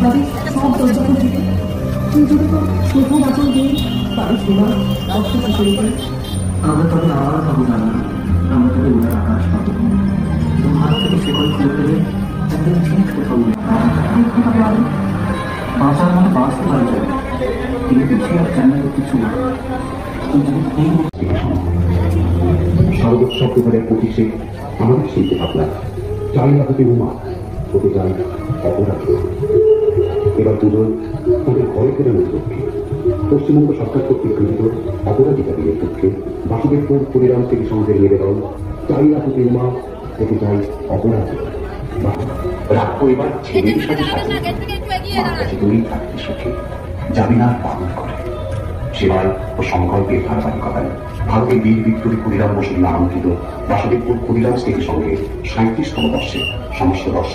ভাবে সব দরজা খুলে দিতে। তুই যদি তো প্রথম আচরণ দিয়ে তাদের সেবা কষ্ট করে দিই। আমরা তবে আর পাবো না, আমরা তবে ওরা আকাশ পাবো। তোমার হাত থেকে সেকল খুলে ফেলে একদিন ঠিক কোথাও বাঁচার মানে বাঁচতে পারে যায়, কিন্তু সে আর জানার কিছু না। সর্বোচ্চ প্রকারের পঁচিশে আমাদের শিল্পী ভাবনা চাই না হতে উমা, হতে চাই অপরাধ। এবার দুজন তাদের ঘরে ফেরানোর পক্ষে পশ্চিমবঙ্গ সরকার কর্তৃক গৃহীত অপরাধিকা বিলের পক্ষে বাসুদেবপুর কুড়িরাম থেকে সমাজের নিবেদন চাই না হতে উমা, হতে চাই অপরাধ। রাখবো এবার ছেলের সাথে সাথে মার কাছে দূরেই থাকতে সুখে যাবি না পালন করে সেবায় ও সংকল্পের ধারাবাহিকতায় ভারতের বীর বিক্রমী ক্ষুদিরাম বসুর নামাঙ্কিত বাসুদেবপুর ক্ষুদিরাম স্মৃতি সঙ্গে 37তম বর্ষে সমস্ত দর্শক